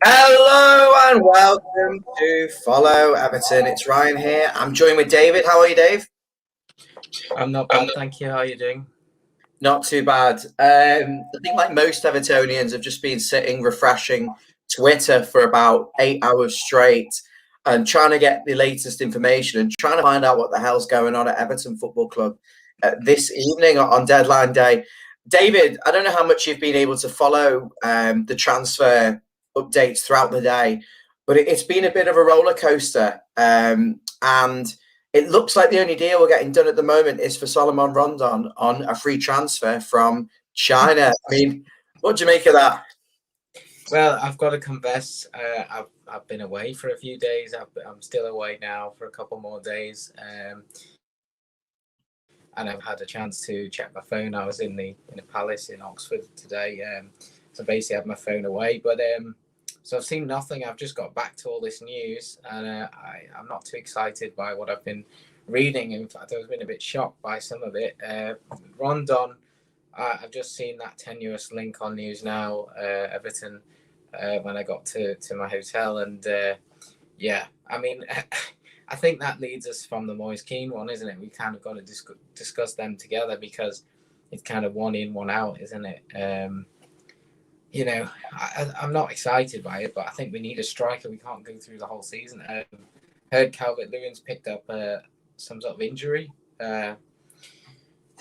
Hello and welcome to Follow Everton. It's Ryan here. I'm joined with David. How are you, Dave? I'm not bad, thank you. How are you doing? Not too bad. I think, like most Evertonians, have just been sitting refreshing Twitter for about 8 hours straight and trying to get the latest information and trying to find out what the hell's going on at Everton Football Club this evening on deadline day. David, I don't know how much you've been able to follow the transfer updates throughout the day, but it's been a bit of a roller coaster. And it looks like the only deal we're getting done at the moment is for Solomon Rondon on a free transfer from China. I mean, what do you make of that? Well, I've got to confess, I've been away for a few days. I'm still away now for a couple more days, and I've had a chance to check my phone. I was in a palace in Oxford today, so basically I had my phone away. But so I've seen nothing. I've just got back to all this news, and I'm not too excited by what I've been reading. In fact, I've been a bit shocked by some of it. Rondon, I've just seen that tenuous link on News Now, Everton, when I got to my hotel, and yeah, I mean, I think that leads us from the Moise Kean one, isn't it? We kind of got to discuss them together because it's kind of one in, one out, isn't it? I'm not excited by it, but I think we need a striker. We can't go through the whole season. Heard Calvert-Lewin's picked up some sort of injury.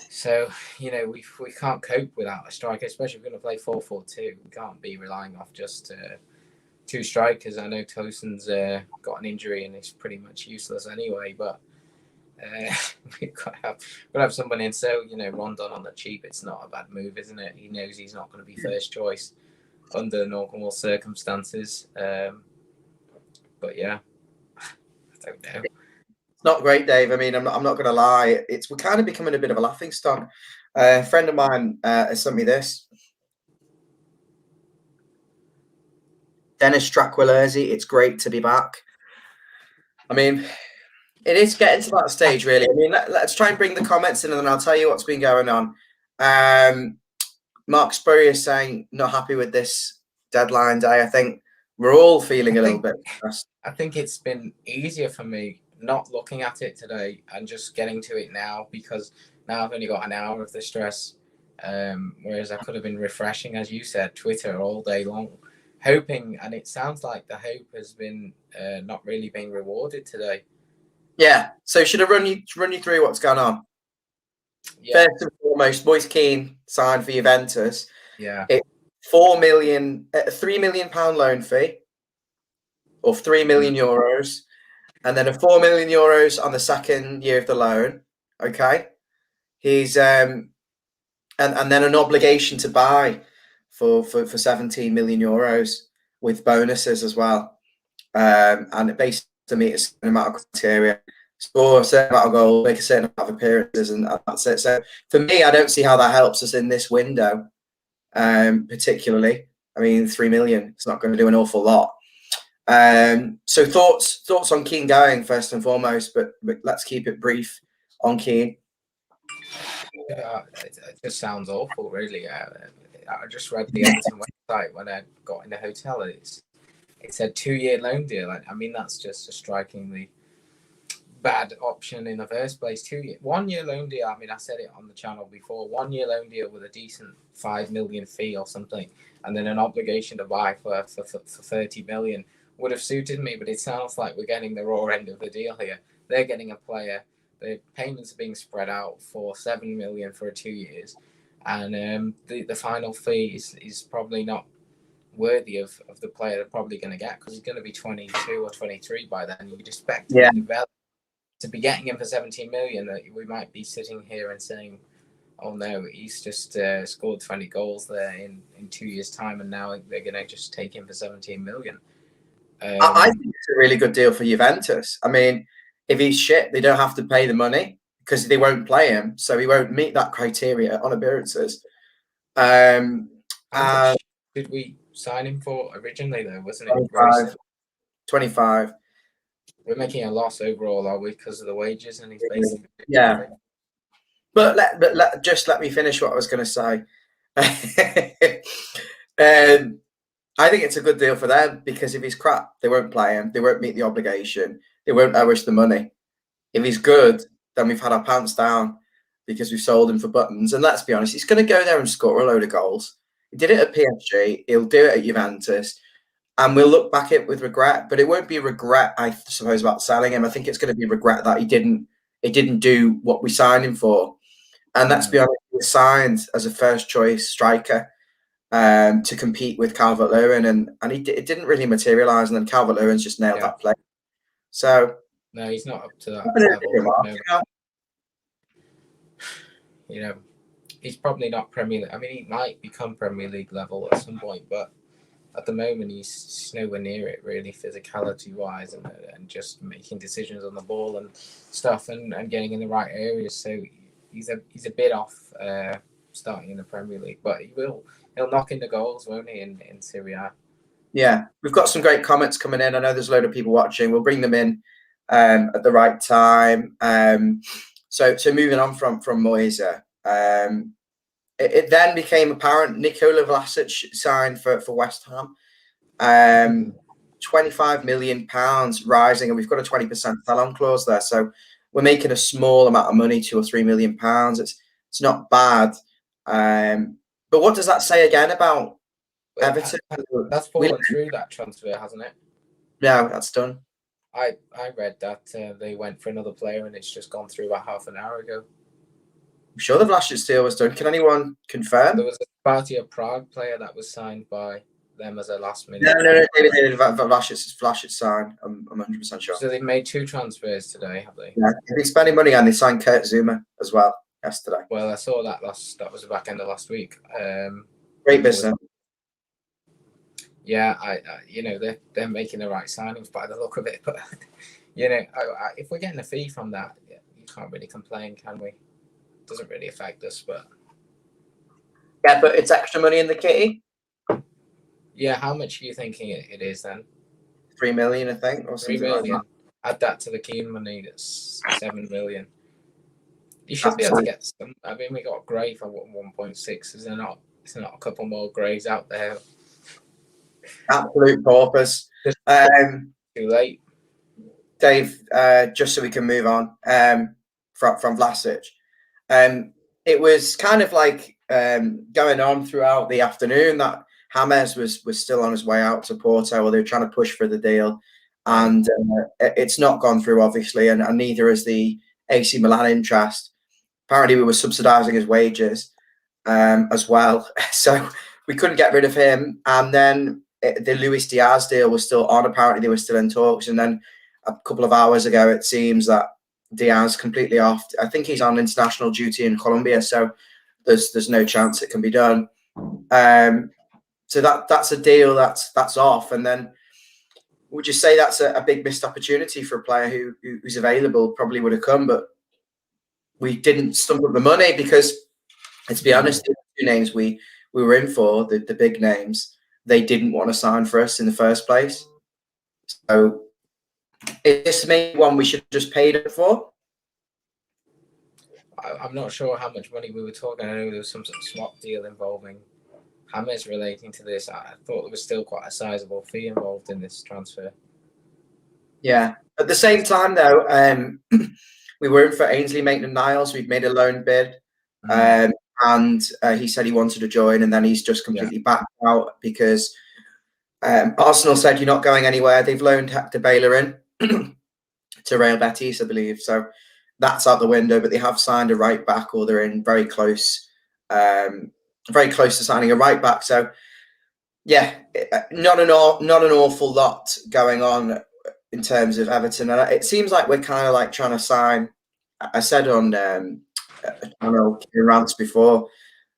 So, we can't cope without a striker, especially if we're going to play 4-4-2. We can't be relying off just two strikers. I know Tosin's got an injury and is pretty much useless anyway, but we've got to have somebody in. So, Rondon on the cheap, it's not a bad move, isn't it? He knows he's not going to be first choice under normal circumstances. But yeah, I don't know. It's not great, Dave. I mean, I'm not going to lie. We're kind of becoming a bit of a laughing stock. A friend of mine has sent me this. Dennis Strakwilerzi, it's great to be back. I mean, it is getting to that stage, really. I mean, let's try and bring the comments in, and then I'll tell you what's been going on. Mark Spurrier is saying not happy with this deadline day. I think we're all feeling a little bit stressed. I think it's been easier for me not looking at it today and just getting to it now, because now I've only got an hour of the stress, whereas I could have been refreshing, as you said, Twitter all day long, hoping, and it sounds like the hope has been not really being rewarded today. Yeah. So should I run you through what's going on? Yeah. First and foremost, Moise Kean signed for Juventus. Yeah. It's 4 million, £3 million loan fee, or 3 million euros, and then a 4 million euros on the second year of the loan. Okay. He's and then an obligation to buy for 17 million euros with bonuses as well. And it basically meets a certain amount of criteria. Score a certain amount of goals, make a certain amount of appearances, and that's it. So for me, I don't see how that helps us in this window, particularly. I mean, 3 million, it's not going to do an awful lot. So thoughts on Kean going first and foremost, but let's keep it brief on Kean. It just sounds awful, really. I just read the Everton website when I got in the hotel. It said 2-year loan deal. I mean, that's just a strikingly bad option in the first place. 1-year loan deal. I mean, I said it on the channel before. 1-year loan deal with a decent 5 million fee or something, and then an obligation to buy for 30 million would have suited me. But it sounds like we're getting the raw end of the deal here. They're getting a player. The payments are being spread out for 7 million for 2 years, and the final fee is probably not worthy of the player they're probably going to get, because he's going to be 22 or 23 by then. You'd expect to be getting him for 17 million. That we might be sitting here and saying, "Oh no, he's just scored 20 goals there in 2 years' time, and now they're going to just take him for 17 million." I think it's a really good deal for Juventus. I mean, if he's shit, they don't have to pay the money because they won't play him, so he won't meet that criteria on appearances. Did we sign him for originally, though? Wasn't it 25? We're making a loss overall, are we, because of the wages? And he's basically But let me finish what I was going to say. I think it's a good deal for them because if he's crap, they won't play him. They won't meet the obligation. They won't owe us the money. If he's good, then we've had our pants down because we've sold him for buttons. And let's be honest, he's going to go there and score a load of goals. He did it at PSG. He'll do it at Juventus. And we'll look back at it with regret, but it won't be regret, I suppose, about selling him. I think it's going to be regret that he didn't do what we signed him for. And let's be honest, he was signed as a first choice striker to compete with Calvert-Lewin, and it didn't really materialise. And then Calvert-Lewin's just nailed that play. So no, he's not up to that level. He's probably not Premier League. I mean, he might become Premier League level at some point, but at the moment, he's nowhere near it, really, physicality-wise, and just making decisions on the ball and stuff, and getting in the right areas. So he's a bit off starting in the Premier League, but he'll knock in the goals, won't he, in Serie A? Yeah, we've got some great comments coming in. I know there's a load of people watching. We'll bring them in at the right time. So moving on from Moise, it then became apparent Nikola Vlasic signed for West Ham. £25 million rising, and we've got a 20% sell-on clause there. So we're making a small amount of money, £2 or £3 million. It's not bad. But what does that say again about Everton? That's fallen through, that transfer, hasn't it? No, that's done. I read that they went for another player and it's just gone through about half an hour ago. I'm sure the Vlasic deal was done. Can anyone confirm? There was a Sparta Prague player that was signed by them as a last minute. No, David Vlasic signed. I'm 100% sure. So they've made 2 transfers today, have they? Yeah, they've been spending money, and they signed Kurt Zuma as well yesterday. Well, I saw that that was the back end of last week. Great business. Yeah, they're making the right signings by the look of it. But if we're getting a fee from that, you can't really complain, can we? It doesn't really affect us, but yeah, but it's extra money in the kitty. Yeah, how much are you thinking it is then? 3 million, I think, or something 3 million. like that. Add that to the Keane money, that's 7 million. You should be able to get some. I mean, we got Gray for 1.6. Is there not a couple more Grays out there? Absolute paupers. Too late. Dave, just so we can move on from Vlasic. It was kind of like going on throughout the afternoon that James was still on his way out to Porto, or they were trying to push for the deal. And it's not gone through, obviously, and neither is the AC Milan interest. Apparently, we were subsidising his wages as well. So we couldn't get rid of him. And then the Luis Diaz deal was still on. Apparently, they were still in talks. And then a couple of hours ago, it seems that Diaz completely off. I think he's on international duty in Colombia, so there's no chance it can be done. So that's a deal that's off. And then would you say that's a big missed opportunity for a player who's available? Probably would have come, but we didn't stump up the money because, let's be honest, the 2 names we were in for, the big names, they didn't want to sign for us in the first place. So is this maybe one we should have just paid it for? I'm not sure how much money we were talking. I know there was some sort of swap deal involving James relating to this. I thought there was still quite a sizable fee involved in this transfer. Yeah. At the same time, though, we were in for Ainsley Maitland-Niles. We'd made a loan bid, and he said he wanted to join, and then he's just completely backed out because Arsenal said you're not going anywhere. They've loaned Hector Baylor in to Real Betis, I believe. So that's out the window, but they have signed a right back, or they're in very close to signing a right back. So yeah, not an awful lot going on in terms of Everton. And it seems like we're kind of like trying to sign. I said on channel rants before,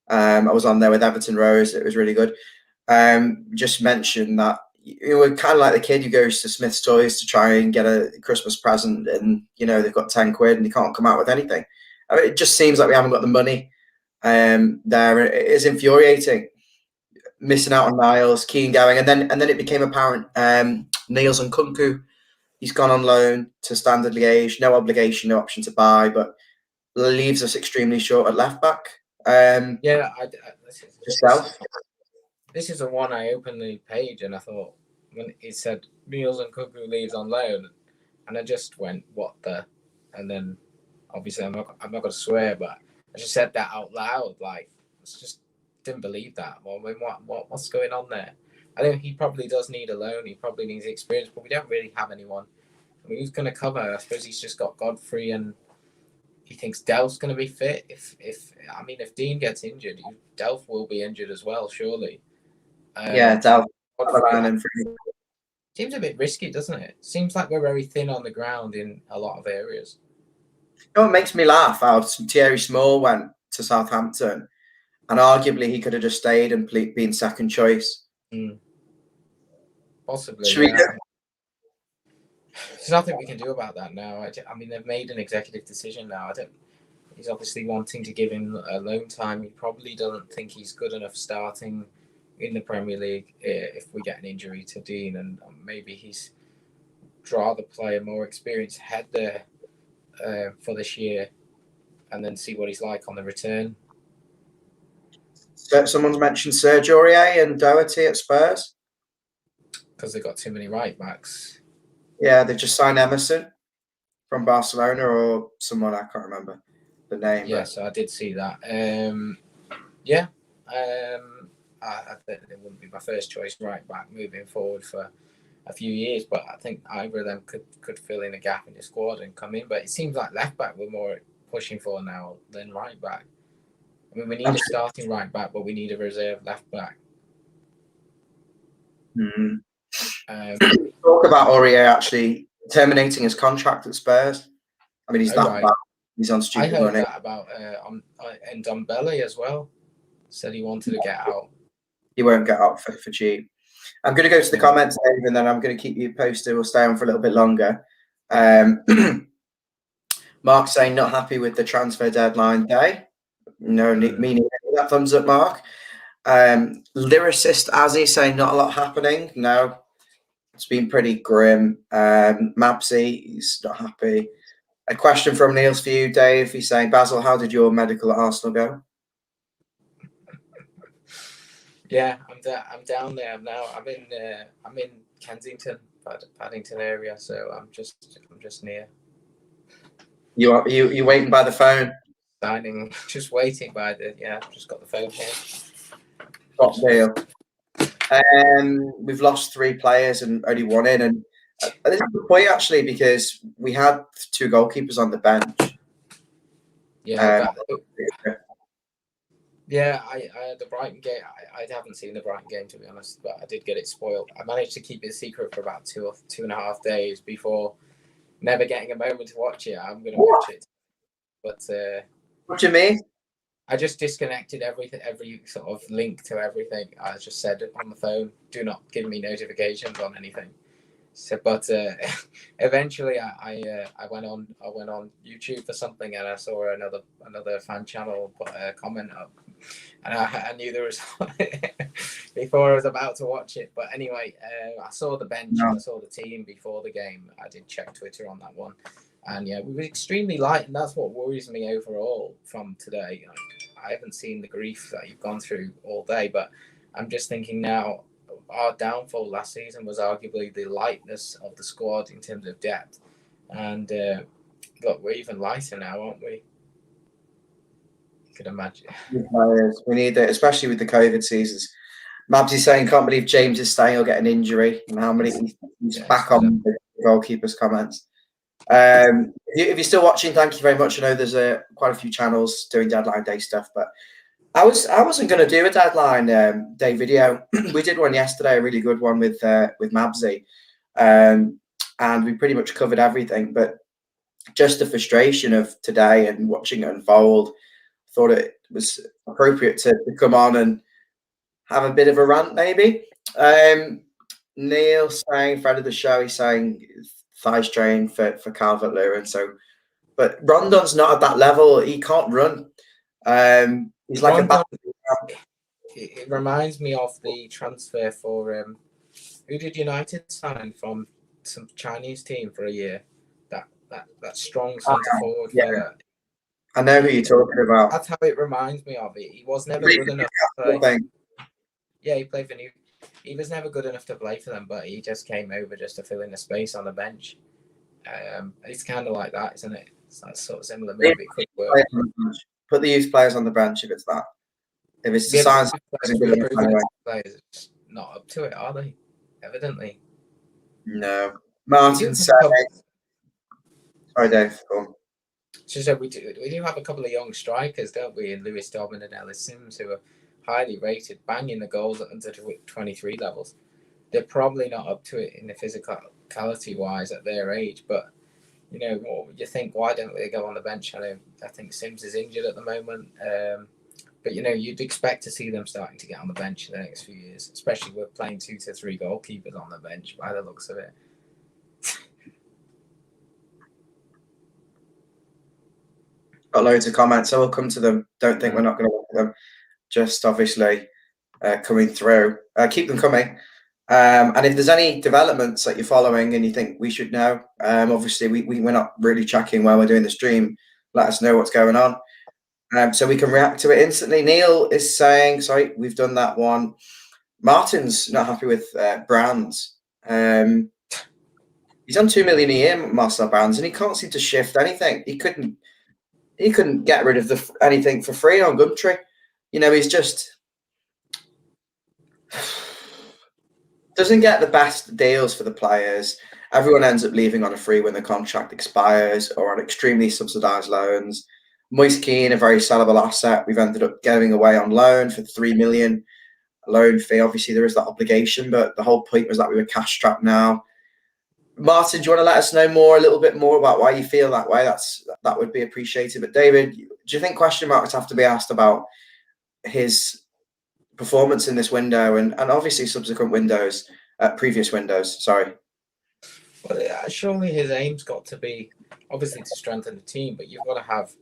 I was on there with Everton Rose. It was really good. Just mentioned that we're kind of like the kid who goes to Smith's Toys to try and get a Christmas present, and they've got 10 quid and they can't come out with anything. I mean, it just seems like we haven't got the money there. It is infuriating, missing out on Niles, Keane going, and then it became apparent Niels and Kunku, he's gone on loan to Standard Liège, no obligation, no option to buy, but leaves us extremely short at left back. Yeah, yourself. this is the one I opened the page and I thought when it said Meals and Cuckoo leaves on loan, and I just went, "What the?" And then obviously I'm not going to swear, but I just said that out loud. Like, I just didn't believe that. Well, I mean, what's going on there? I think he probably does need a loan. He probably needs experience, but we don't really have anyone. I mean, who's going to cover? I suppose he's just got Godfrey, and he thinks Delph's going to be fit. If Dean gets injured, Delph will be injured as well, surely. Yeah, Delph. Seems a bit risky, doesn't it? Seems like we're very thin on the ground in a lot of areas. You know, it makes me laugh how Thierry Small went to Southampton, and arguably he could have just stayed and been second choice. Possibly, yeah. There's nothing we can do about that now. I mean, they've made an executive decision now. He's obviously wanting to give him a loan time. He probably doesn't think he's good enough starting in the Premier League if we get an injury to Dean, and maybe he's rather play a more experienced head there for this year, and then see what he's like on the return. So someone's mentioned Serge Aurier and Doherty at Spurs because they've got too many right backs. Yeah, they just signed Emerson from Barcelona or someone, I can't remember the name. Yes, I did see that. I think it wouldn't be my first choice right back moving forward for a few years, but I think either of them could fill in a gap in the squad and come in. But it seems like left back we're more pushing for now than right back. I mean, we need a starting right back, but we need a reserve left back. Talk about Aurier actually terminating his contract at Spurs. I mean, he's that bad. He's on stupid money. I heard that about and Dombele as well. Said he wanted to get out. He won't get out for cheap. I'm going to go to the comments, Dave, and then I'm going to keep you posted. We'll stay on for a little bit longer. Mark saying not happy with the transfer deadline day. No, meaning that thumbs up, Mark. Lyricist Azzy saying not a lot happening. No, it's been pretty grim. Mapsy, he's not happy. A question from Niels for you, Dave. He's saying, Basil, how did your medical at Arsenal go? Yeah, I'm down there now. I'm in Kensington, Paddington area, so I'm just near. You waiting by the phone? Signing, just waiting by just got the phone here. Top deal. We've lost 3 players and only 1 in, and this is the point actually because we had 2 goalkeepers on the bench. Yeah. I had the Brighton game. I haven't seen the Brighton game, to be honest, but I did get it spoiled. I managed to keep it secret for about 2.5 days before never getting a moment to watch it. I'm going to watch it. But what do you mean? I just disconnected every sort of link to everything. I just said on the phone, do not give me notifications on anything. So, but eventually, I went on YouTube for something, and I saw another fan channel put a comment up, and I knew there was before I was about to watch it. But anyway, I saw the bench and I saw the team before the game. I did check Twitter on that one, and we were extremely light, and that's what worries me overall from today. I haven't seen the grief that you've gone through all day, but I'm just thinking now. Our downfall last season was arguably the lightness of the squad in terms of depth, and look, we're even lighter now, aren't we? You could imagine. We need it, especially with the COVID seasons. Mabsy's saying, can't believe James is staying or get an injury, and how many he's back on the goalkeeper's comments. If you're still watching, thank you very much. I know there's quite a few channels doing deadline day stuff, but I wasn't going to do a deadline day video. We did one yesterday, a really good one with Mabsy, and we pretty much covered everything. But just the frustration of today and watching it unfold, I thought it was appropriate to come on and have a bit of a rant, maybe. Neil saying, friend of the show, he's saying thigh strain for Calvert-Lewin. But Rondon's not at that level. He can't run. He's like it reminds me of the transfer for who did United sign from some Chinese team for a year? That strong centre forward fella. I know who you're talking about. That's how it reminds me of it. He was never good enough to play. Yeah, he played for New. He was never good enough to play for them, but he just came over just to fill in the space on the bench. It's kind of like that, isn't it? It's that sort of similar move. It could work. Put the youth players on the bench if it's that. If it's the Yeah, science, we're proving players not up to it, are they? Evidently. No. Martin said. Sorry, Dave. Go on. So we do have a couple of young strikers, don't we? In Lewis Dobbin and Ellis Sims, who are highly rated, banging the goals at under 23 levels. They're probably not up to it in the physicality wise at their age, but you know, what would you think? Why don't they go on the bench? I think Sims is injured at the moment, but you know, you'd expect to see them starting to get on the bench in the next few years, especially with playing 2 to 3 goalkeepers on the bench by the looks of it. Got loads of comments, so we'll come to them. Don't think we're not going to look at them. Just obviously coming through. Keep them coming. And if there's any developments that you're following and you think we should know, obviously we're not really checking while we're doing the stream. Let us know what's going on, so we can react to it instantly. Neil is saying, sorry, we've done that one. Martin's not happy with Brands. He's on 2 million a year, Marcel Brands, and he can't seem to shift anything. He couldn't get rid of anything for free on Gumtree. You know, he's just doesn't get the best deals for the players. Everyone ends up leaving on a free when the contract expires or on extremely subsidised loans. Moise Keane, a very sellable asset, we've ended up getting away on loan for 3 million. A loan fee, obviously there is that obligation, but the whole point was that we were cash strapped now. Martin, do you want to let us know a little bit more about why you feel that way? That would be appreciated. But David, do you think question marks have to be asked about his performance in this window and obviously subsequent windows, previous windows? Sorry. Well, surely his aim's got to be obviously to strengthen the team, but you've got to have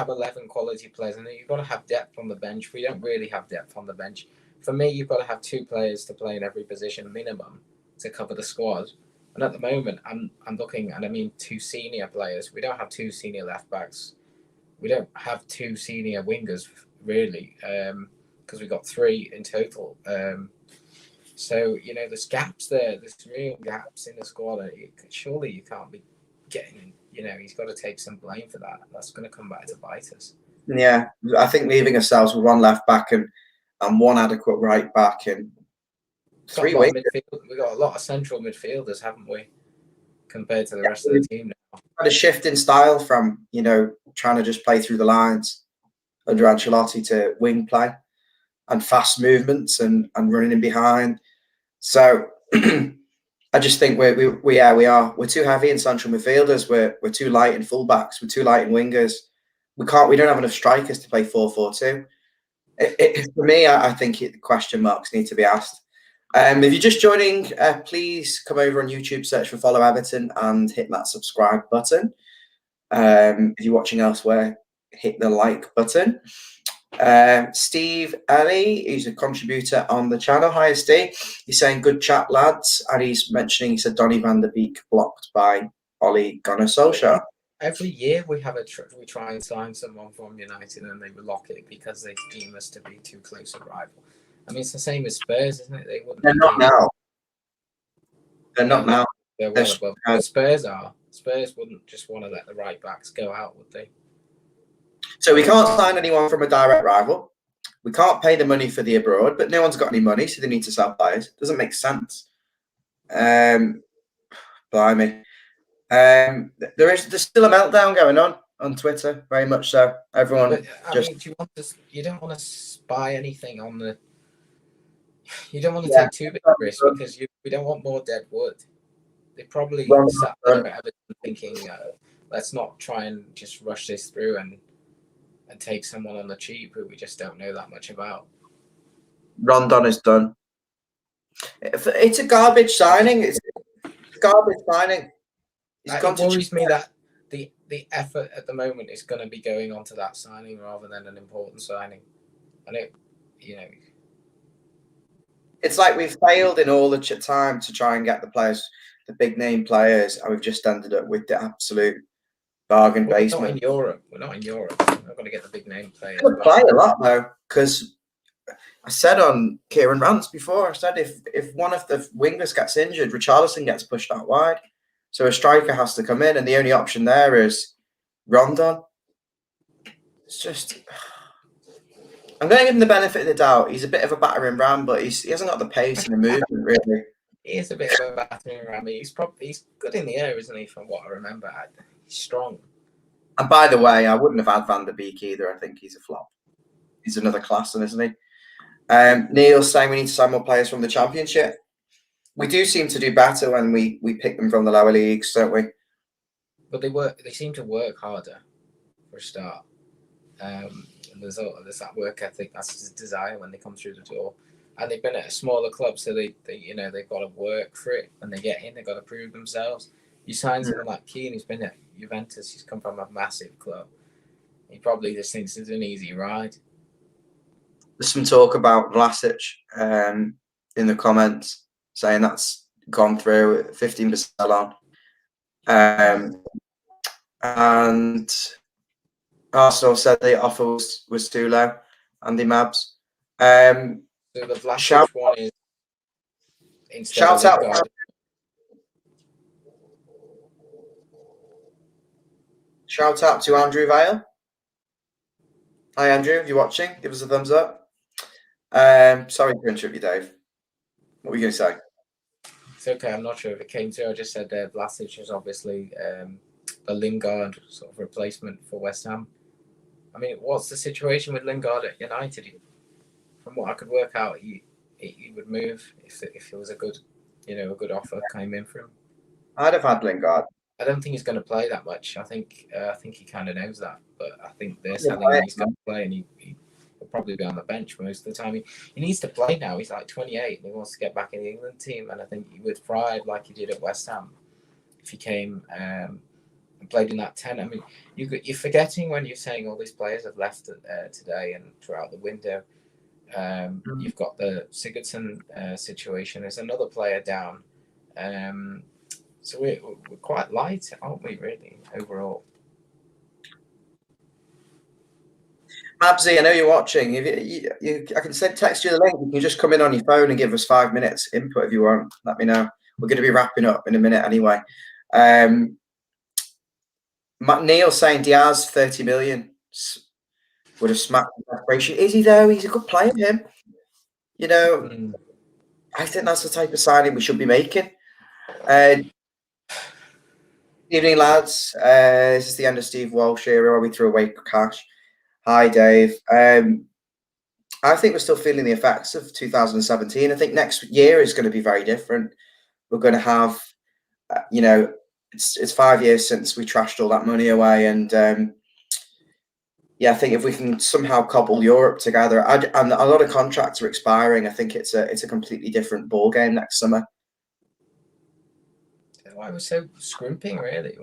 11 quality players, and you've got to have depth on the bench. We don't really have depth on the bench. For me, you've got to have 2 players to play in every position minimum to cover the squad. And at the moment, I'm looking, and I mean 2 senior players. We don't have 2 senior left backs. We don't have 2 senior wingers really, because we've got 3 in total. So you know, there's gaps there. There's real gaps in the squad. Surely you can't be getting. You know, he's got to take some blame for that. That's going to come back to bite us. Yeah, I think leaving ourselves with 1 left back and 1 adequate right back and 3 wingers. We've got a lot of central midfielders, haven't we, compared to the rest of the team now? Had a shift in style from, you know, trying to just play through the lines under Ancelotti to wing play and fast movements and running in behind. So I just think we are. We're too heavy in central midfielders. We're too light in fullbacks. We're too light in wingers. We don't have enough strikers to play 4-4-2. For me, I think the question marks need to be asked. If you're just joining, please come over on YouTube, search for Follow Everton and hit that subscribe button. If you're watching elsewhere, hit the like button. Steve Alley, who's a contributor on the channel. Hi, Steve. He's saying good chat, lads. And he said Donny van der Beek blocked by Ole Gunnar Solskjaer. Every year we try and sign someone from United and they block it because they deem us to be too close a rival. I mean, it's the same as Spurs, isn't it? They're not now. They're not now. They're well above. But Spurs are. Spurs wouldn't just want to let the right backs go out, would they? So we can't sign anyone from a direct rival. We can't pay the money for the abroad, but no one's got any money, so they need to sell players. Doesn't make sense. Blimey. There's still a meltdown going on Twitter, very much so. Everyone. But, I mean, you don't want to buy anything on the. You don't want to take too big risk because we don't want more dead wood. They probably sat there at Everton thinking, let's not try and just rush this through and take someone on the cheap who we just don't know that much about. Rondon is done. It's a garbage signing. It's a garbage signing. It worries me that the effort at the moment is going to be going onto that signing rather than an important signing. And it's like we've failed in all the time to try and get the players, the big name players, and we've just ended up with the absolute bargain basement. We're not in Europe. We're not going to get the big name players. We play a lot though, because I said on Kieran Rants before, I said if one of the wingers gets injured, Richarlison gets pushed out wide. So a striker has to come in, and the only option there is Rondon. It's just, I'm going to give him the benefit of the doubt. He's a bit of a battering ram, but he hasn't got the pace and the movement, really. He is a bit of a battering ram. He's good in the air, isn't he? From what I remember, he's strong. And by the way, I wouldn't have had Van der Beek either. I think he's a flop. He's another class, isn't he? Neil's saying we need to sign more players from the Championship. We do seem to do better when we pick them from the lower leagues, don't we? But they seem to work harder for a start. There's that work ethic, that's his desire when they come through the door. And they've been at a smaller club, so they've got to work for it. When they get in, they've got to prove themselves. You sign someone like Keane, who's been at Juventus, he's come from a massive club. He probably just thinks it's an easy ride. There's some talk about Vlasic in the comments, saying that's gone through 15% on. And Arsenal said the offer was too low. Andy Mabs. So the Vlasic one is instead shout of out. Shout out to Andrew Vale. Hi Andrew, if you're watching, give us a thumbs up. Sorry to interrupt you, Dave. What were you going to say? It's okay, I'm not sure if it came through. I just said Vlasic is obviously a Lingard sort of replacement for West Ham. I mean, what's the situation with Lingard at United? From what I could work out, he would move if it was a good offer came in for him. I'd have had Lingard. I don't think he's going to play that much. I think he kind of knows that, but I think they're telling him he's going to play, and he'll probably be on the bench most of the time. He needs to play now. He's like 28, and he wants to get back in the England team. And I think he would thrive like he did at West Ham if he came and played in that 10. I mean, you're forgetting when you're saying all these players have left today and throughout the window. You've got the Sigurdsson situation. There's another player down. So we're quite light, aren't we, really, overall? Mabsy, I know you're watching. I can text you the link. You can just come in on your phone and give us 5 minutes input if you want. Let me know. We're going to be wrapping up in a minute anyway. Neil saying Diaz 30 million would have smacked the desperation. Is he though? He's a good player, him. I think that's the type of signing we should be making. Evening, lads. This is the end of Steve Walsh era where we threw away cash. Hi, Dave. I think we're still feeling the effects of 2017. I think next year is going to be very different. We're going to have, it's 5 years since we trashed all that money away, and I think if we can somehow cobble Europe together, and a lot of contracts are expiring, I think it's a completely different ball game next summer. Why we're so scrimping, really?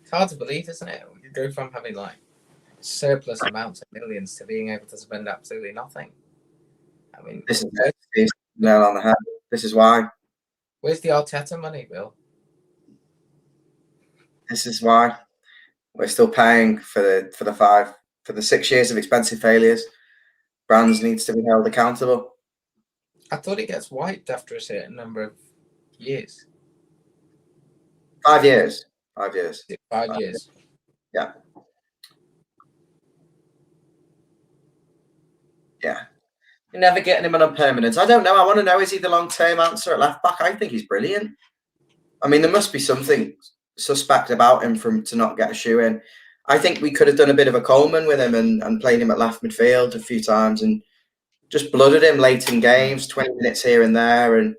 It's hard to believe, isn't it? We go from having like surplus amounts of millions to being able to spend absolutely nothing. I mean, this is nail on the head. This is why. Where's the Arteta money, Bill? This is why we're still paying for the 6 years of expensive failures. Brands needs to be held accountable. I thought it gets wiped after a certain number of years. 5 years. 5 years. 5 years. Yeah. Yeah. You're never getting him on permanent. I don't know. I want to know, is he the long-term answer at left back? I think he's brilliant. I mean, there must be something suspect about him to not get a shoe in. I think we could have done a bit of a Coleman with him and played him at left midfield a few times and just blooded him late in games, 20 minutes here and there, and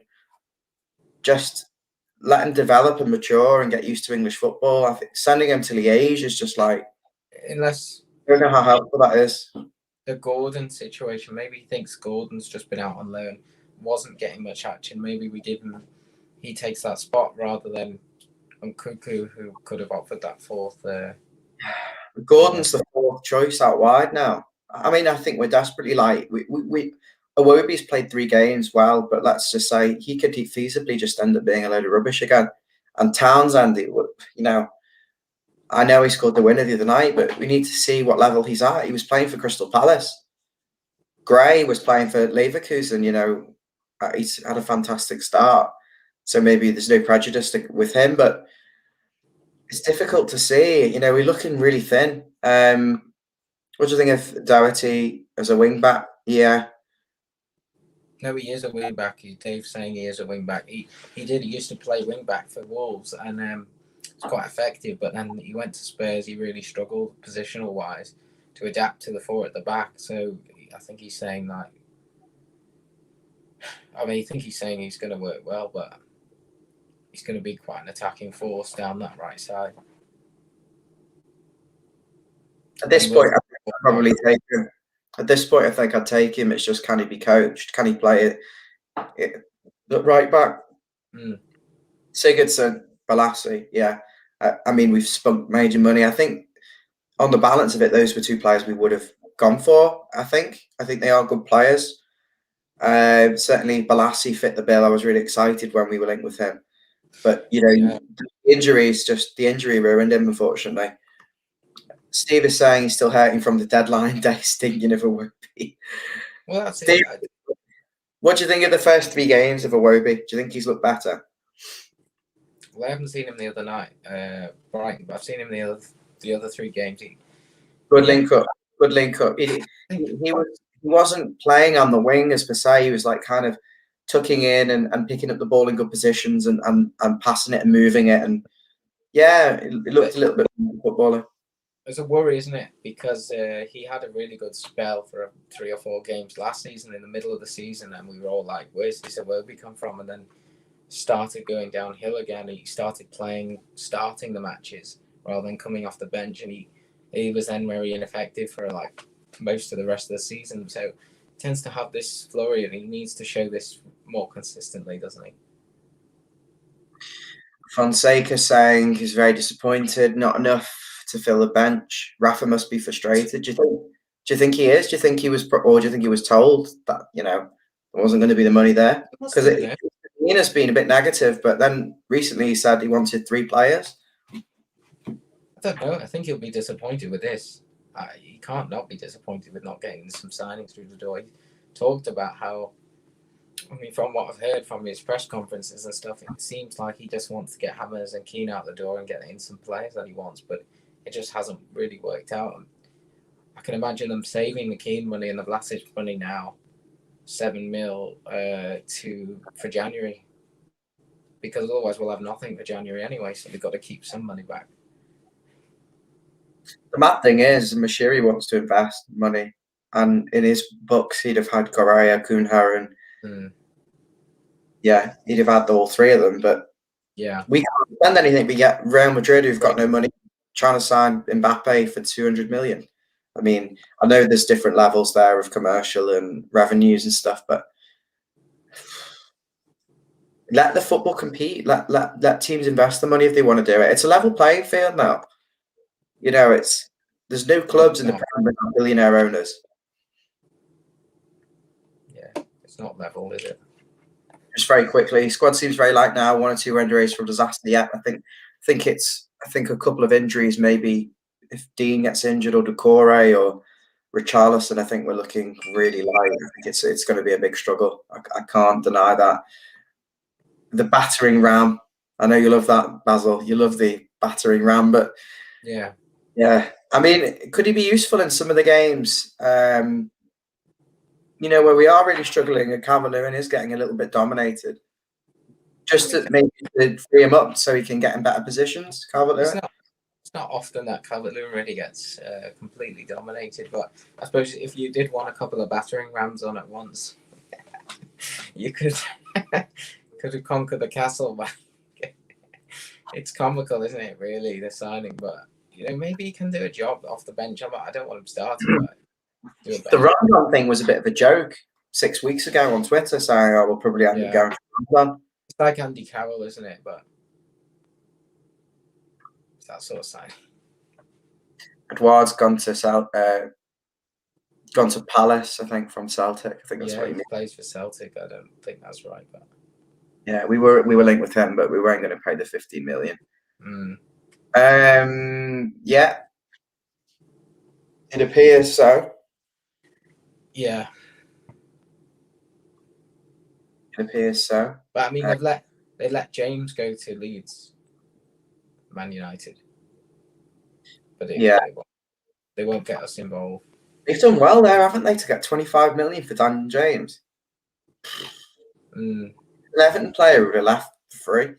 just let him develop and mature and get used to English football. I think sending him to Liège is just like, unless I don't know how helpful that is. The Gordon situation, maybe he thinks Gordon's just been out on loan, wasn't getting much action. Maybe he takes that spot rather than Nkunku, who could have offered that fourth. Gordon's the fourth choice out wide now. I mean, I think we're desperately like Iwobi's played 3 games well, but let's just say he could feasibly just end up being a load of rubbish again. And Townsend, I know he scored the winner the other night, but we need to see what level he's at. He was playing for Crystal Palace. Gray was playing for Leverkusen. He's had a fantastic start, so maybe there's no prejudice with him, but it's difficult to see. We're looking really thin. What do you think of Doherty as a wing back? Yeah. No, he is a wing back. Dave's saying he is a wing back. He used to play wing back for Wolves, and it's quite effective. But then he went to Spurs. He really struggled positional wise to adapt to the four at the back. So I think he's saying that. I think he's saying he's going to work well, but he's going to be quite an attacking force down that right side. At this point, I'd probably take him. At this point, I think I'd take him. It's just, can he be coached? Can he play it right back? Sigurdsson, Balassi, yeah. We've spent major money. I think on the balance of it, those were two players we would have gone for. I think they are good players. Certainly, Balassi fit the bill. I was really excited when we were linked with him, but the injury ruined him, unfortunately. Steve is saying he's still hurting from the deadline day stinging of Iwobi. Well, that's Steve, it. what do you think of the first 3 games of Iwobi? Do you think he's looked better? Well, I haven't seen him the other night, Brighton, but I've seen him the other 3 games. Good link up. He wasn't playing on the wing as per se. He was like kind of tucking in and picking up the ball in good positions and passing it and moving it. And yeah, it looked a little bit like a footballer. It's a worry, isn't it? Because he had a really good spell for 3 or 4 games last season in the middle of the season, and we were all like, "Where's this Iwobi come from?" And then started going downhill again. He started starting the matches rather than coming off the bench, and he was then very ineffective for like most of the rest of the season. So he tends to have this flurry, and he needs to show this more consistently, doesn't he? Fonseca saying he's very disappointed, not enough to fill the bench. Rafa must be frustrated. Do you think he is? Do you think he was, or do you think he was told that there wasn't going to be the money there? Because Nina's been a bit negative, but then recently he said he wanted 3 players. I don't know. I think he'll be disappointed with this. He can't not be disappointed with not getting some signings through the door. He talked about how, from what I've heard from his press conferences and stuff, it seems like he just wants to get Hammers and Keane out the door and get in some players that he wants, but it just hasn't really worked out. I can imagine them saving the Keane money and the Vlasic money now, 7 mil for January, because otherwise we'll have nothing for January anyway. So they've got to keep some money back. The mad thing is, Mashiri wants to invest money, and in his books he'd have had Correa, Cunha, and he'd have had all 3 of them. But we can't spend anything. But yet Real Madrid, who've got no money, trying to sign Mbappe for 200 million. I know there's different levels there of commercial and revenues and stuff, but let the football compete. Let teams invest the money if they want to do it. It's a level playing field now. There's no clubs in the Premier League with billionaire owners. Yeah, it's not level, is it? Just very quickly, squad seems very light now. 1 or 2 injuries from disaster. Yeah, I think a couple of injuries, maybe if Dean gets injured or Decore or Richarlison, I think we're looking really light. I think it's going to be a big struggle. I can't deny that. The battering ram. I know you love that, Basil. You love the battering ram, but yeah. Could he be useful in some of the games? Where we are really struggling, and Calvert-Lewin is getting a little bit dominated. Just to maybe free him up so he can get in better positions, Calvert-Lewin. It's not often that Calvert-Lewin really gets completely dominated, but I suppose if you did want a couple of battering rams on at once, you could have conquered the castle. But it's comical, isn't it? Really, the signing, but maybe he can do a job off the bench. I don't want him starting, but the Rondon thing was a bit of a joke 6 weeks ago on Twitter, saying, "Oh, we'll probably end up going to Rondon." It's like Andy Carroll, isn't it? But it's that sort of sign. Edouard's gone to Palace, I think, from Celtic. I think that's what he plays for Celtic. I don't think that's right, but yeah, we were linked with him, but we weren't going to pay the 15 million. Yeah, it appears so. Yeah, It appears so. But I mean, they let James go to Leeds, Man United, but they won't get us involved. They've done well there, haven't they, to get 25 million for Daniel James? Mm. An Everton player would have left for free.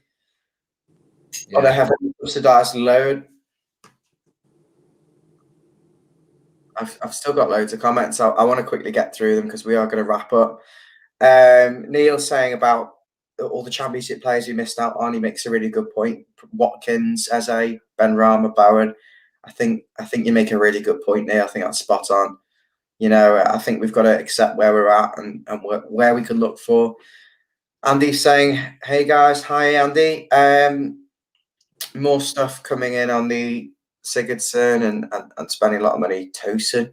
Yeah. Or they have a subsidised loan. I've still got loads of comments. I want to quickly get through them because we are going to wrap up. Neil's saying about all the championship players we missed out on. He makes a really good point. Watkins, Eze, Benrahma, Bowen. I think you make a really good point, Neil. I think that's spot on. You know, I think we've got to accept where we're at and where we could look for. Andy's saying, "Hey guys, hi Andy. More stuff coming in on the Sigurdsson and spending a lot of money. Tosin.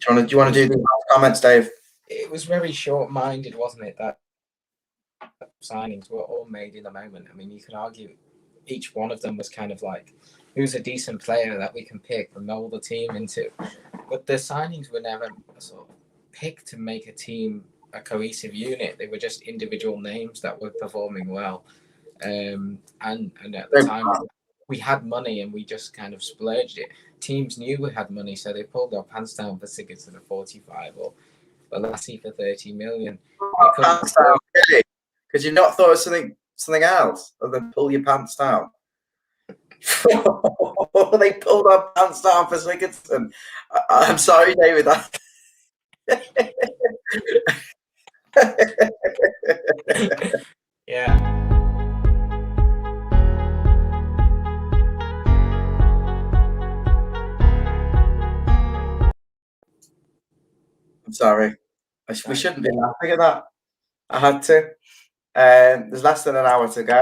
Do you want to do the comments, Dave?" It was very short-minded, wasn't it? That signings were all made in a moment. I mean, you could argue each one of them was kind of like, who's a decent player that we can pick and mold the team into. But the signings were never sort of picked to make a team a cohesive unit. They were just individual names that were performing well. And at the time, we had money and we just kind of splurged it. Teams knew we had money, so they pulled their pants down for Sigurdsson at 45 or Lassie for 30 million. Really? Because you've not thought of something else other than pull your pants down. They pulled our pants down for Sigurdsson. I'm sorry, David. Yeah. I'm sorry. We shouldn't be laughing at that. I had to. There's less than an hour to go.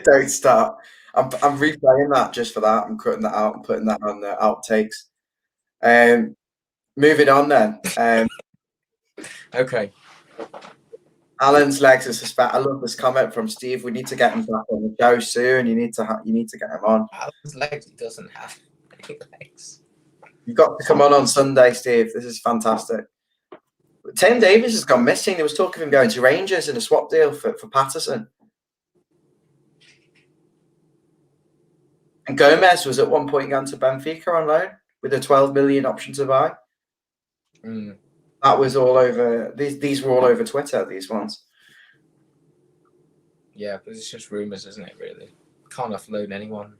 Don't start. I'm replaying that just for that. I'm cutting that out and putting that on the outtakes. Moving on then. Okay. Alan's legs are suspect. I love this comment from Steve. We need to get him back on the show soon. You need to get him on. Alan's legs, he doesn't have any legs. You've got to come on Sunday, Steve. This is fantastic. Tim Davies has gone missing. There was talk of him going to Rangers in a swap deal for Patterson. And Gomez was at one point going to Benfica on loan with a 12 million option to buy. Mm. That was all over. These were all over Twitter, these ones. Yeah, but it's just rumours, isn't it, really? Can't offload anyone.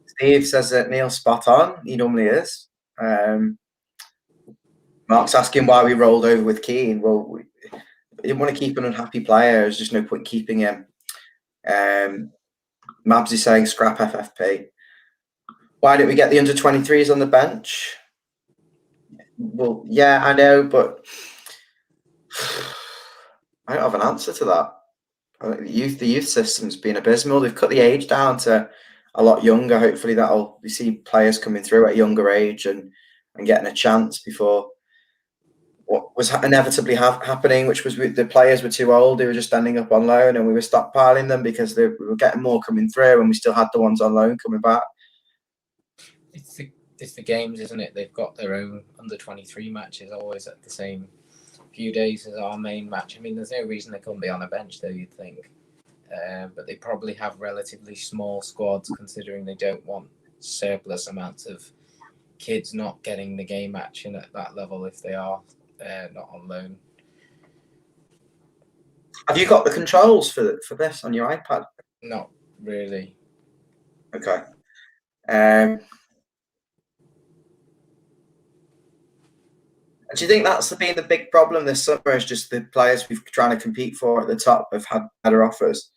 Steve says that Neil's spot on. He normally is. Mark's asking why we rolled over with Keane. Well, we didn't want to keep an unhappy player. There's just no point keeping him. Mabs is saying scrap FFP. Why didn't we get the under-23s on the bench? Well, yeah, I know, but I don't have an answer to that. The youth system's been abysmal. They've cut the age down to a lot younger. Hopefully we see players coming through at a younger age and getting a chance before what was inevitably happening, which was the players were too old. They were just standing up on loan and we were stockpiling them because we were getting more coming through and we still had the ones on loan coming back. It's the games, isn't it? They've got their own under-23 matches always at the same few days as our main match. I mean, there's no reason they couldn't be on a bench, though, you'd think. But they probably have relatively small squads, considering they don't want surplus amounts of kids not getting the game action at that level if they are not on loan. Have you got the controls for this on your iPad? Not really. Okay. Do you think that's been the big problem this summer? Is just the players we've trying to compete for at the top have had better offers?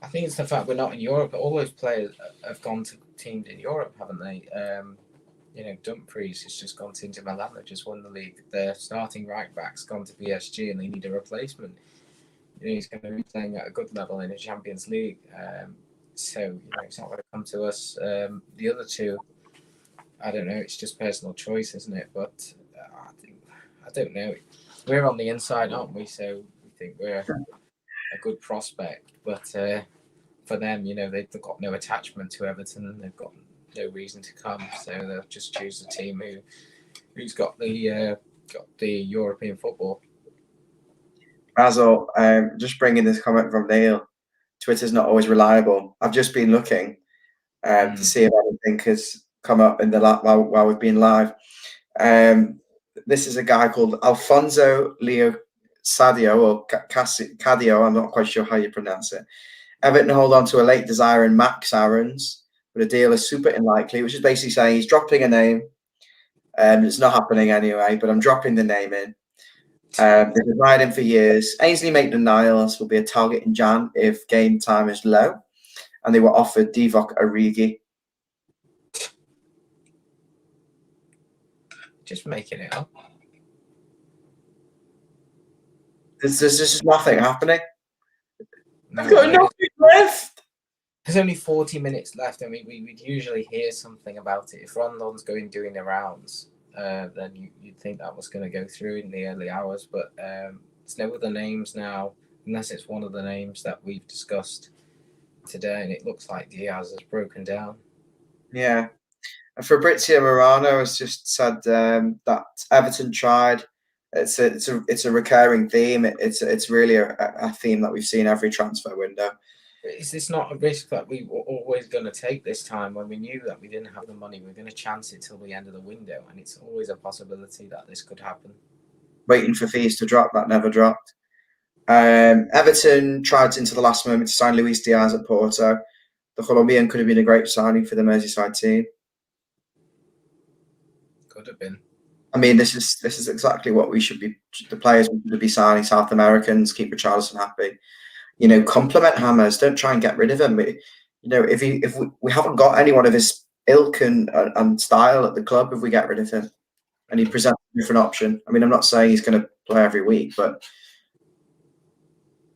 I think it's the fact we're not in Europe. All those players have gone to teams in Europe, haven't they? Dumfries has just gone to Inter Milan. They've just won the league. Their starting right back's gone to PSG, and they need a replacement. He's going to be playing at a good level in the Champions League. So it's not going to come to us. The other two, I don't know. It's just personal choice, isn't it? But I don't know. We're on the inside, aren't we? So we think we're a good prospect. But for them, they've got no attachment to Everton. They've got no reason to come. So they'll just choose a team who Who's got the European football? Basil, just bringing this comment from Neil. Twitter's not always reliable. I've just been looking to see if anything has come up in the while we've been live. This is a guy called Alfonso Leo Sadio or Cadio. I'm not quite sure how you pronounce it. Everton hold on to a late desire in Max Aarons, but a deal is super unlikely, which is basically saying he's dropping a name. It's not happening anyway, but I'm dropping the name in. They've admired him for years. Ainsley Maitland-Niles will be a target in Jan if game time is low, and they were offered Divock Origi. Just making it up. There's just nothing happening. No, I've got nothing left. There's only 40 minutes left. I mean, we'd usually hear something about it. If Rondon's doing the rounds, then you'd think that was going to go through in the early hours. But there's no other names now, unless it's one of the names that we've discussed today. And it looks like Diaz has broken down. Yeah. And Fabrizio Morano has just said that Everton tried. It's a recurring theme. It's really a theme that we've seen every transfer window. Is this not a risk that we were always going to take this time when we knew that we didn't have the money? We're going to chance it till the end of the window, and it's always a possibility that this could happen. Waiting for fees to drop, that never dropped. Everton tried into the last moment to sign Luis Diaz at Porto. The Colombian could have been a great signing for the Merseyside team. Could have been. I mean, this is exactly what we should be. The players we should be signing: South Americans, keep Richarlison happy. Compliment Hammers. Don't try and get rid of him. If we haven't got anyone of his ilk and style at the club, if we get rid of him, and he presents a different option. I mean, I'm not saying he's going to play every week, but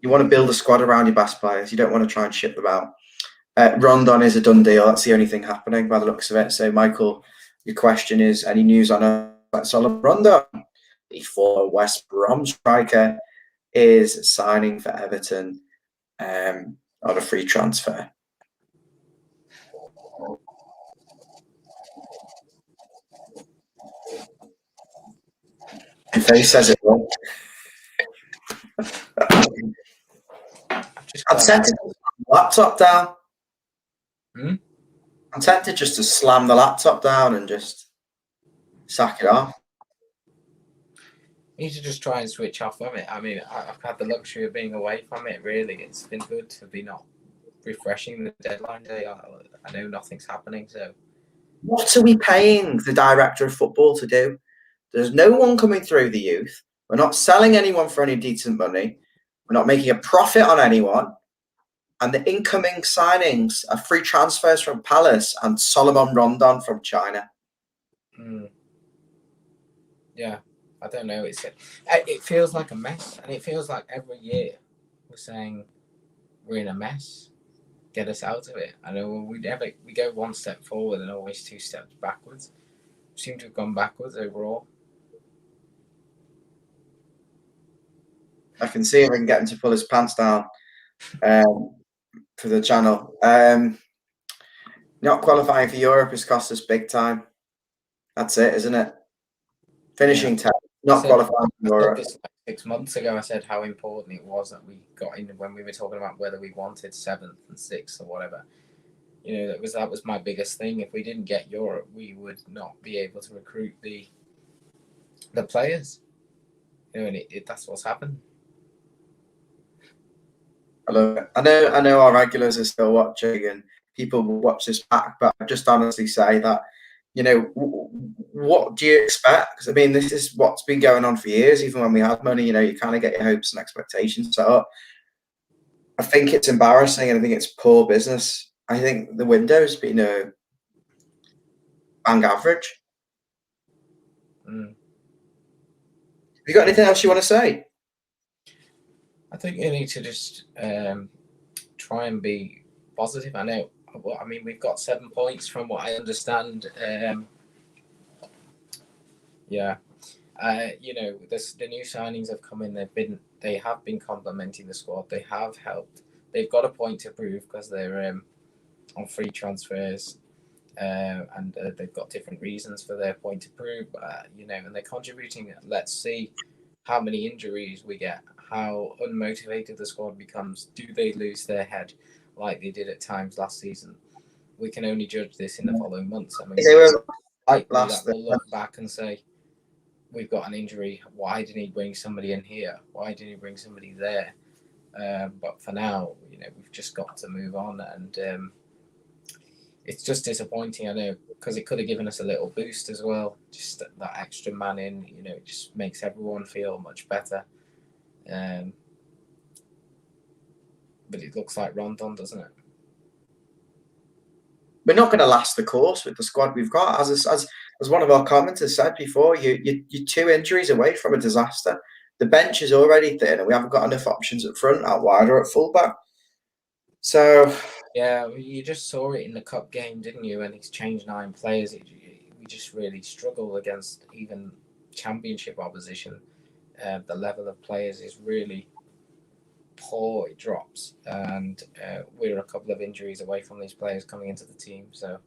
you want to build a squad around your best players. You don't want to try and ship them out. Rondon is a done deal. That's the only thing happening by the looks of it. So, Michael, your question is: any news on Solomon Rondon, the former West Brom striker, is signing for Everton on a free transfer. If he says it wrong. I'm tempted to slam the laptop down. I'm tempted just to slam the laptop down and just sack it off. You need to just try and switch off from it. I mean, I've had the luxury of being away from it, really. It's been good to be not refreshing the deadline day. I know nothing's happening, so... What are we paying the director of football to do? There's no one coming through the youth. We're not selling anyone for any decent money. We're not making a profit on anyone. And the incoming signings are free transfers from Palace and Solomon Rondon from China. Yeah, I don't know. It feels like a mess. And it feels like every year we're saying we're in a mess. Get us out of it. I know we go one step forward and always 2 steps backwards. We seem to have gone backwards overall. I can see if I can get him to pull his pants down for the channel. Not qualifying for Europe has cost us big time. That's it, isn't it? Finishing 10th, not qualifying for Europe. This 6 months ago, I said how important it was that we got in when we were talking about whether we wanted 7th and 6th or whatever. That was my biggest thing. If we didn't get Europe, we would not be able to recruit the players. And that's what's happened. I love it. I know our regulars are still watching and people will watch this back, but I just honestly say that, what do you expect? I mean, this is what's been going on for years. Even when we had money, you kind of get your hopes and expectations set up. I think it's embarrassing and I think it's poor business. I think the window's been a bang average. Have you got anything else you want to say? I think you need to just try and be positive. I know. I mean, we've got 7 points from what I understand. The new signings have come in. They have been complementing the squad. They have helped. They've got a point to prove because they're on free transfers. and they've got different reasons for their point to prove, and they're contributing. Let's see how many injuries we get, how unmotivated the squad becomes. Do they lose their head like they did at times last season? We can only judge this in the following months. I mean, They were likely last. that we'll look back and say, we've got an injury. Why didn't he bring somebody in here? Why didn't he bring somebody there? But for now, we've just got to move on, and it's just disappointing. I know, because it could have given us a little boost as well. Just that extra man in, it just makes everyone feel much better. But it looks like Rondon, doesn't it? We're not going to last the course with the squad we've got. As one of our commenters said before, you're 2 injuries away from a disaster. The bench is already thin, and we haven't got enough options at front, out wide, or at fullback. So yeah, you just saw it in the cup game, didn't you? And he's changed 9 players. We just really struggle against even championship opposition. The level of players is really poor. It drops, and we're a couple of injuries away from these players coming into the team. So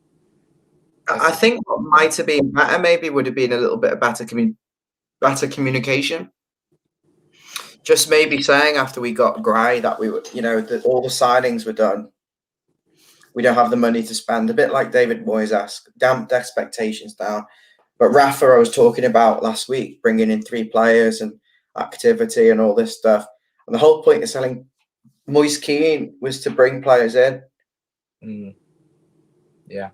I think what might have been better maybe would have been a little bit of better communication. Just maybe saying after we got Gray that we were, that all the signings were done. We don't have the money to spend. A bit like David Moyes asked, damp expectations down. But Rafa, I was talking about last week, bringing in 3 players and activity and all this stuff. And the whole point of selling Moise Kean was to bring players in. Yeah.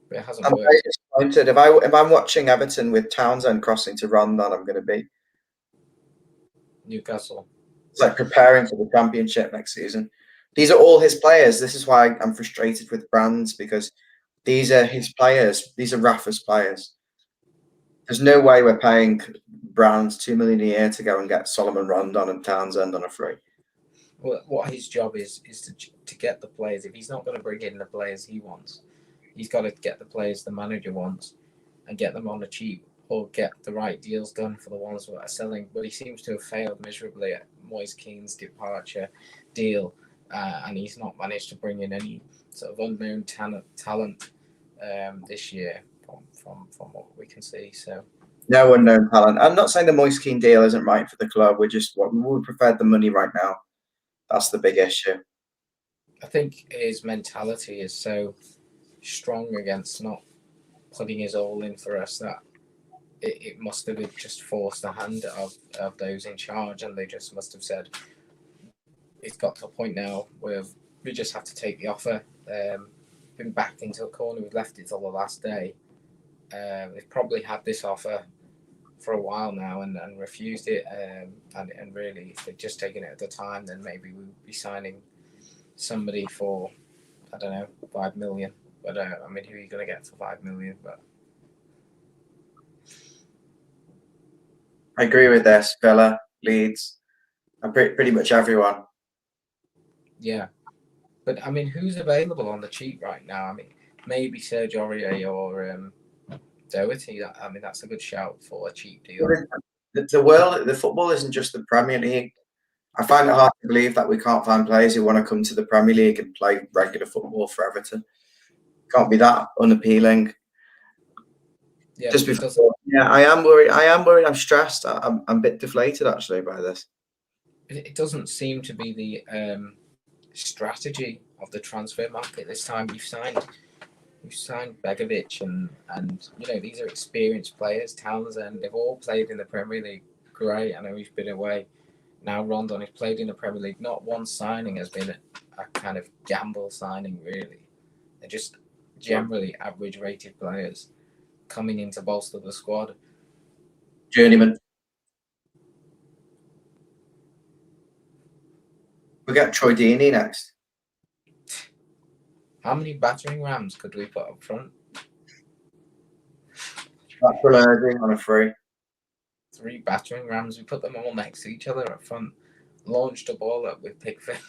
But it hasn't I'm worked. very disappointed. If I'm watching Everton with Townsend crossing to Rondon, I'm going to be Newcastle. It's like preparing for the championship next season. These are all his players. This is why I'm frustrated with Brands, because these are his players. These are Rafa's players. There's no way we're paying Brands $2 million a year to go and get Solomon Rondon and Townsend on a free. Well, what his job is to get the players. If he's not going to bring in the players he wants, he's got to get the players the manager wants and get them on the cheap, or get the right deals done for the ones that are selling. But he seems to have failed miserably at Moise Kean's departure deal, and he's not managed to bring in any sort of unknown talent this year from what we can see. So no unknown talent. I'm not saying the Moise Kean deal isn't right for the club. We prefer the money right now. That's the big issue. I think his mentality is so strong against not putting his all in for us that it must have just forced the hand of those in charge, and they just must have said, it's got to a point now where we just have to take the offer. Been backed into a corner, we've left it till the last day. They've probably had this offer for a while now and refused it, and really, if they'd just taken it at the time, then maybe we would be signing somebody for, I don't know, 5 million. But I mean, who are you going to get for 5 million? But I agree with this. Villa, Leeds, and pretty much everyone. Yeah, but I mean, who's available on the cheap right now? I mean, maybe Serge Aurier or Doherty. I mean, that's a good shout for a cheap deal. The football isn't just the Premier League. I find it hard to believe that we can't find players who want to come to the Premier League and play regular football for Everton. Can't be that unappealing. Yeah, just before, yeah, I am worried. I'm stressed. I'm a bit deflated actually by this. It doesn't seem to be the strategy of the transfer market this time. You've signed Begovic and these are experienced players. Townsend, they've all played in the Premier League. Great, I know he's been away. Now Rondon has played in the Premier League. Not one signing has been a kind of gamble signing, really. They're just generally average rated players coming in to bolster the squad. Journeyman. We got Troy Deeney next. How many battering rams could we put up front? On a free. 3 battering rams. We put them all next to each other up front. Launched a ball up with Pickford.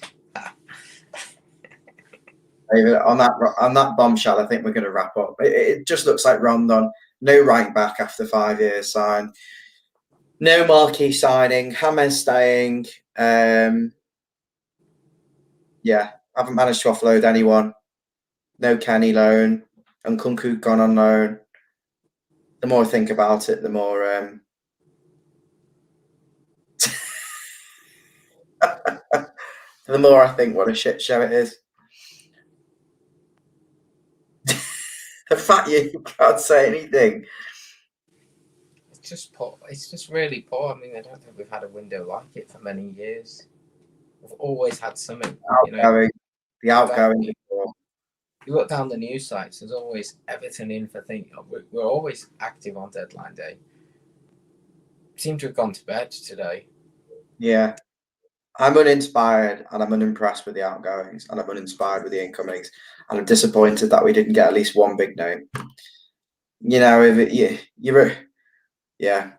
On that bombshell, I think we're going to wrap up. It just looks like Rondon. No right back after 5 years signed. No marquee signing. James staying. Yeah, haven't managed to offload anyone. no Kenny loan, and Nkunku gone on loan. The more I think about it, the more the more I think what a shit show it is. The fact you can't say anything. It's just poor. It's just really poor. I mean, I don't think we've had a window like it for many years. We've always had something. The outgoing. You look down the news sites. There's always Everton in for things. We're always active on deadline day. Seem to have gone to bed today. Yeah. I'm uninspired and I'm unimpressed with the outgoings and I'm uninspired with the incomings and I'm disappointed that we didn't get at least one big name. You know, if yeah.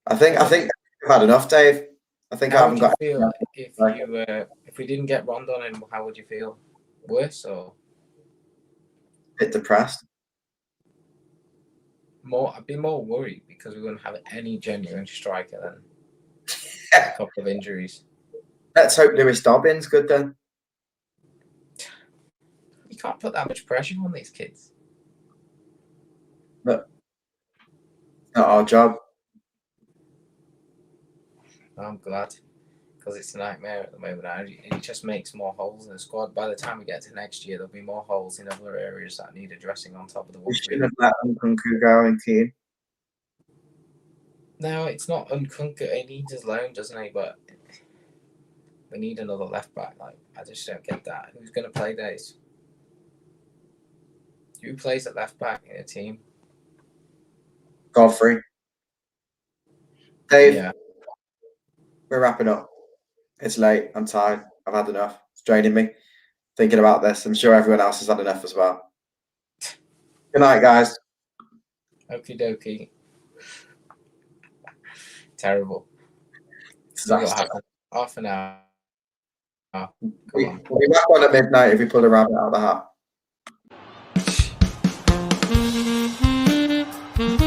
I think I've had enough, Dave. I think I haven't got. Feel if we didn't get Rondon in, how would you feel? Worse or A bit depressed? I'd be more worried because we wouldn't have any genuine striker then. A couple of injuries. Let's hope Lewis Dobbin's good then. You can't put that much pressure on these kids. But not our job. I'm glad because it's a nightmare at the moment. It just makes more holes in the squad. By the time we get to next year, there'll be more holes in other areas that need addressing on top of the We ones. shouldn't have let Nkunku go in team. No, it's not Nkunku. He needs his loan, doesn't he? But we need another left back. Like, I just don't get that. Who's going to play those? Who plays at left back in a team? Godfrey. Dave, Yeah. we're wrapping up. It's late. I'm tired. I've had enough. It's draining me thinking about this. I'm sure everyone else has had enough as well. Good night, guys. Okie dokie. Terrible. Half an hour. We'll be back on at midnight if we pull a rabbit out of the hat.